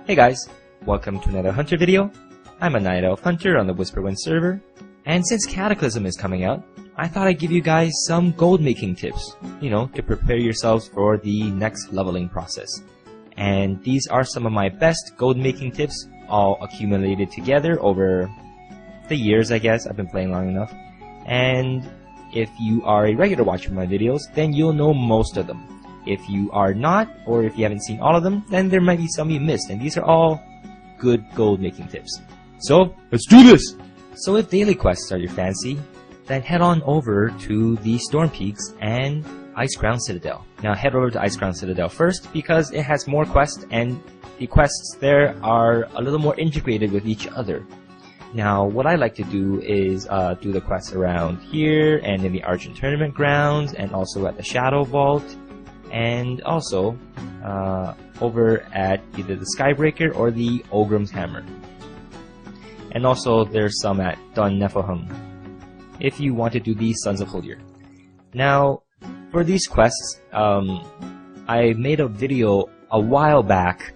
Hey guys, welcome to another Hunter video. I'm a Night Elf Hunter on the Whisperwind server, and since Cataclysm is coming out, I thought I'd give you guys some gold making tips, to prepare yourselves for the next leveling process. And these are some of my best gold making tips, all accumulated together over the years, I guess. I've been playing long enough. And if you are a regular watcher of my videos, then you'll know most of them. If you are not, or if you haven't seen all of them, then there might be some you missed, and these are all good gold making tips. So, let's do this! So if daily quests are your fancy, then head on over to the Storm Peaks and Icecrown Citadel. Now head over to Icecrown Citadel first, because it has more quests, and the quests there are a little more integrated with each other. Now, what I like to do is do the quests around here, and in the Argent Tournament grounds, and also at the Shadow Vault, and also over at either the Skybreaker or the Ogrim's Hammer. And also there's some at Dun Nefahung, if you want to do the Sons of Huldir. Now, for these quests, I made a video a while back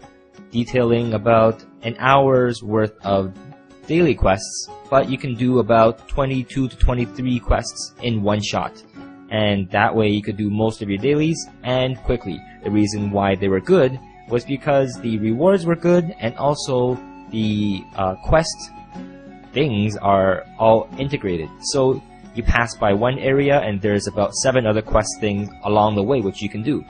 detailing about an hour's worth of daily quests, but you can do about 22 to 23 quests in one shot. And that way you could do most of your dailies and quickly. The reason why they were good was because the rewards were good, and also the quest things are all integrated. So you pass by one area and there's about 7 other quest things along the way which you can do.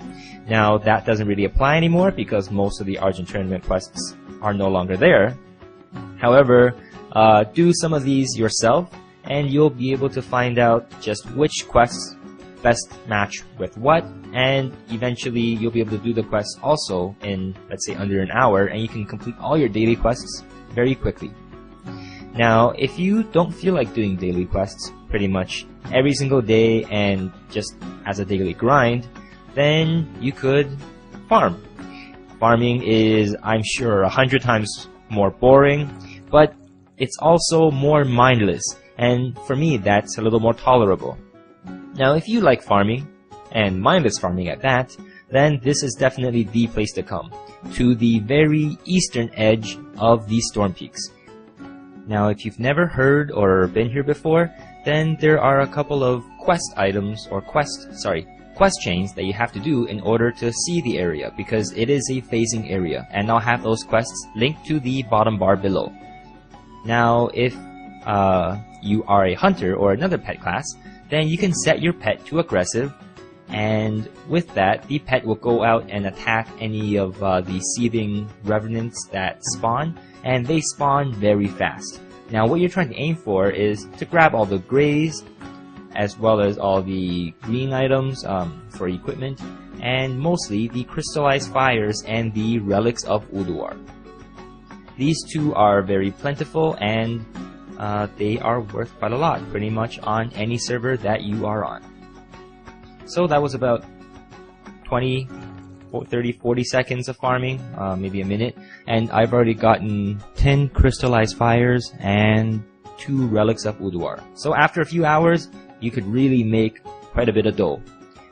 Now that doesn't really apply anymore because most of the Argent Tournament quests are no longer there. However, do some of these yourself and you'll be able to find out just which quests best match with what, and eventually you'll be able to do the quests also in, let's say, under an hour, and you can complete all your daily quests very quickly. Now, if you don't feel like doing daily quests pretty much every single day and just as a daily grind, then you could farm. Farming is, I'm sure, 100 times more boring, but it's also more mindless, and for me that's a little more tolerable. Now, if you like farming, and mindless farming at that, then this is definitely the place to come, to the very eastern edge of the Storm Peaks. Now, if you've never heard or been here before, then there are a couple of quest items, or quest chains that you have to do in order to see the area, because it is a phasing area, and I'll have those quests linked to the bottom bar below. Now, if you are a hunter or another pet class, then you can set your pet to aggressive, and with that, the pet will go out and attack any of the seething revenants that spawn, and they spawn very fast. Now what you're trying to aim for is to grab all the grays, as well as all the green items for equipment, and mostly the crystallized fires and the relics of Ulduar. These two are very plentiful, and they are worth quite a lot, pretty much on any server that you are on. So that was about 20, 30, 40 seconds of farming, maybe a minute, and I've already gotten 10 crystallized fires and 2 relics of Ulduar. So after a few hours, you could really make quite a bit of dough.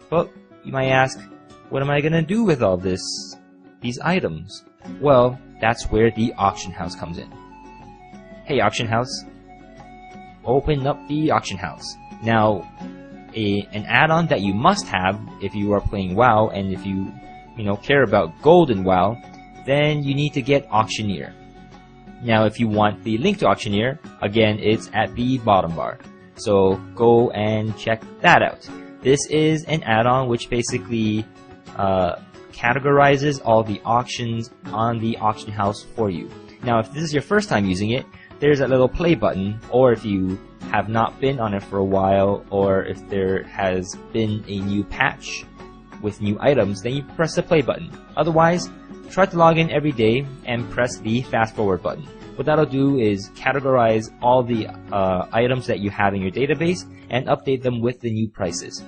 But you might ask, what am I gonna do with all these items? Well, that's where the auction house comes in. Hey, auction house. Open up the auction house. Now, an add-on that you must have if you are playing WoW, and if you care about gold in WoW, then you need to get Auctioneer. Now, if you want the link to Auctioneer, again, it's at the bottom bar. So go and check that out. This is an add-on which basically categorizes all the auctions on the auction house for you. Now, if this is your first time using it, there's a little play button, or if you have not been on it for a while, or if there has been a new patch with new items, then you press the play button. Otherwise, try to log in every day and press the fast forward button. What that'll do is categorize all the items that you have in your database and update them with the new prices.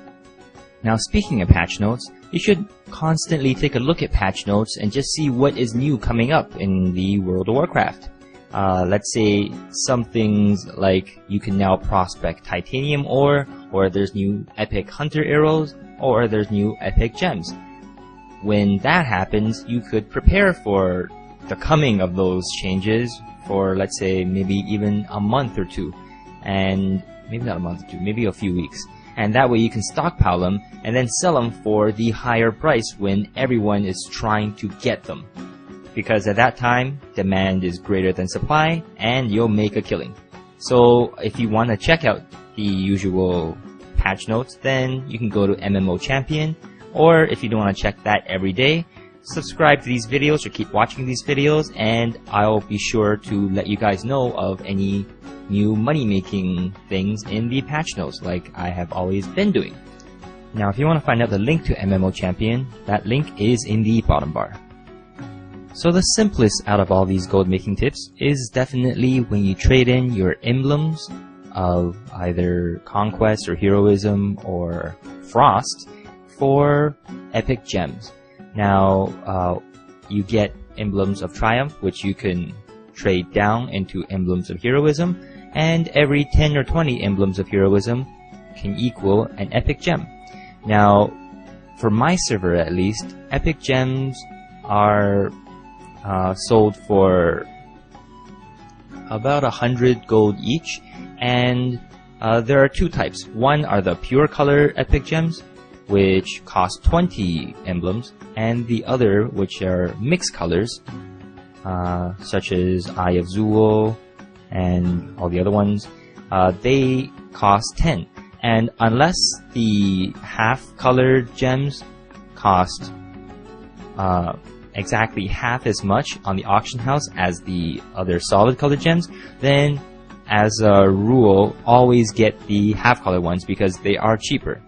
Now, speaking of patch notes, you should constantly take a look at patch notes and just see what is new coming up in the World of Warcraft. Let's say some things like you can now prospect titanium ore, or there's new epic hunter arrows, or there's new epic gems. When that happens, you could prepare for the coming of those changes for, let's say, maybe even a month or two, and maybe not a month or two, maybe a few weeks. And that way you can stockpile them and then sell them for the higher price when everyone is trying to get them. Because at that time, demand is greater than supply and you'll make a killing. So if you want to check out the usual patch notes, then you can go to MMO Champion, or if you don't want to check that every day, subscribe to these videos or keep watching these videos, and I'll be sure to let you guys know of any new money-making things in the patch notes, like I have always been doing. Now, if you want to find out the link to MMO Champion, that link is in the bottom bar. So the simplest out of all these gold-making tips is definitely when you trade in your emblems of either Conquest or Heroism or Frost for epic gems. Now, you get emblems of Triumph, which you can trade down into emblems of Heroism, and every 10 or 20 emblems of Heroism can equal an epic gem. Now, for my server at least, epic gems are sold for about 100 gold each, and there are two types. One are the pure color epic gems, which cost 20 emblems, and the other, which are mixed colors, such as Eye of Zuul and all the other ones, they cost 10. And unless the half-colored gems cost exactly half as much on the auction house as the other solid-colored gems, then as a rule, always get the half-colored ones because they are cheaper.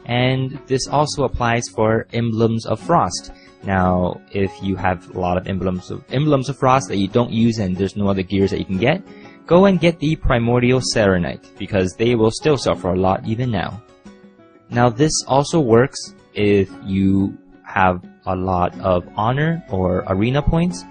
And this also applies for emblems of Frost. Now, if you have a lot of emblems of Frost that you don't use and there's no other gears that you can get, go and get the Primordial Serenite, because they will still sell for a lot even now. Now, this also works if you have a lot of honor or arena points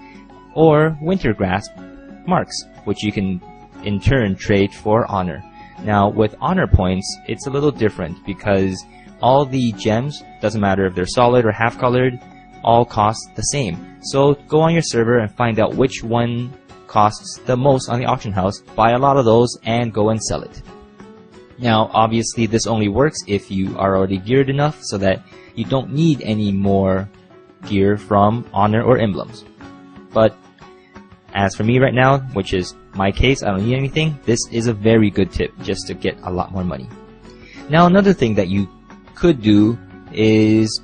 or Wintergrasp marks, which you can in turn trade for honor. Now, with honor points, it's a little different because all the gems, doesn't matter if they're solid or half-colored, all cost the same. So go on your server and find out which one costs the most on the auction house, buy a lot of those, and go and sell it. Now, obviously, this only works if you are already geared enough so that you don't need any more gear from honor or emblems. But as for me right now, which is my case, I don't need anything, this is a very good tip just to get a lot more money. Now, another thing that you could do is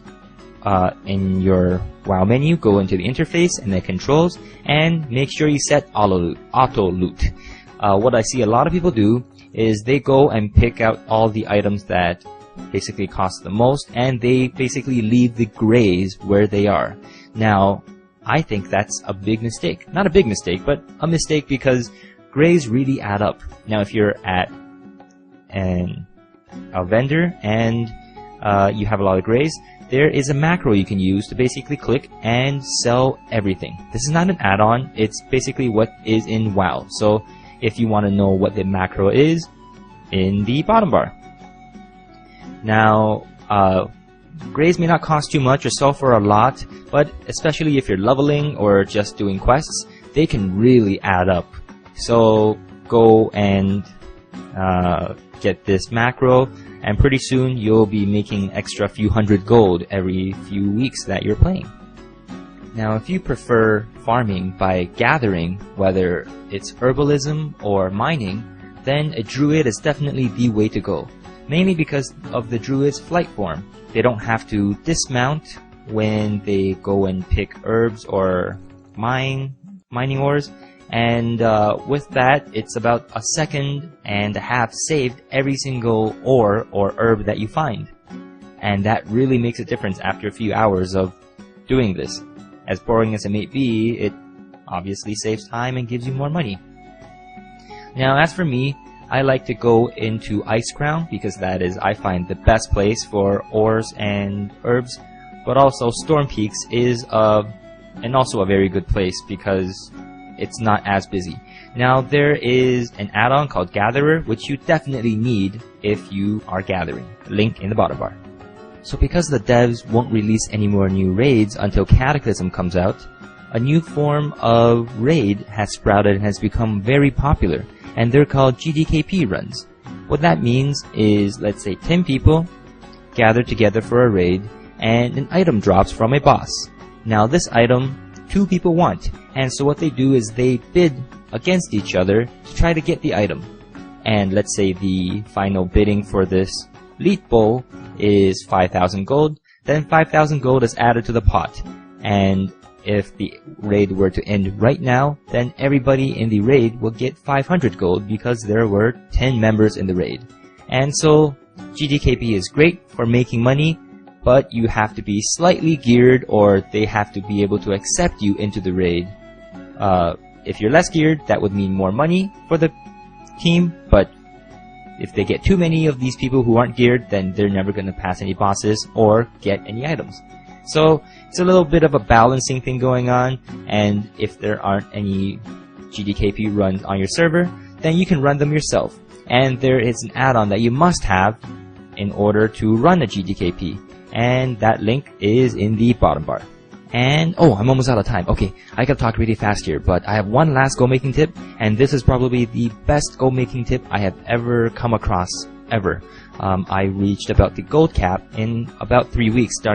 in your WoW menu, go into the interface and the controls and make sure you set auto loot. What I see a lot of people do is they go and pick out all the items that basically cost the most, and they basically leave the grays where they are. Now, I think that's a big mistake. Not a big mistake, but a mistake, because grays really add up. Now, if you're at a vendor and you have a lot of grays, there is a macro you can use to basically click and sell everything. This is not an add-on, it's basically what is in WoW. So if you want to know what the macro is, in the bottom bar. Now, grays may not cost too much or sell for a lot, but especially if you're leveling or just doing quests, they can really add up. So go and get this macro, and pretty soon you'll be making extra few hundred gold every few weeks that you're playing. Now, if you prefer farming by gathering, whether it's herbalism or mining, then a druid is definitely the way to go. Mainly because of the druid's flight form. They don't have to dismount when they go and pick herbs or mining ores, and with that, it's about 1.5 seconds saved every single ore or herb that you find. And that really makes a difference after a few hours of doing this. As boring as it may be, it obviously saves time and gives you more money. Now, as for me, I like to go into Ice Crown because that is, I find, the best place for ores and herbs. But also Storm Peaks is and also a very good place because it's not as busy. Now, there is an add-on called Gatherer, which you definitely need if you are gathering. Link in the bottom bar. So because the devs won't release any more new raids until Cataclysm comes out, a new form of raid has sprouted and has become very popular, and they're called GDKP runs. What that means is, let's say 10 people gather together for a raid, and an item drops from a boss. Now this item, 2 people want, and so what they do is they bid against each other to try to get the item. And let's say the final bidding for this Elite Bowl is 5,000 gold, then 5,000 gold is added to the pot. And if the raid were to end right now, then everybody in the raid will get 500 gold because there were 10 members in the raid. And so GDKP is great for making money, but you have to be slightly geared, or they have to be able to accept you into the raid. If you're less geared, that would mean more money for the team, but if they get too many of these people who aren't geared, then they're never going to pass any bosses or get any items. So it's a little bit of a balancing thing going on, and if there aren't any GDKP runs on your server, then you can run them yourself. And there is an add-on that you must have in order to run a GDKP, and that link is in the bottom bar. And oh, I'm almost out of time. Okay, I gotta talk really fast here, but I have one last gold making tip, and this is probably the best gold making tip I have ever come across, ever. I reached about the gold cap in about 3 weeks, starting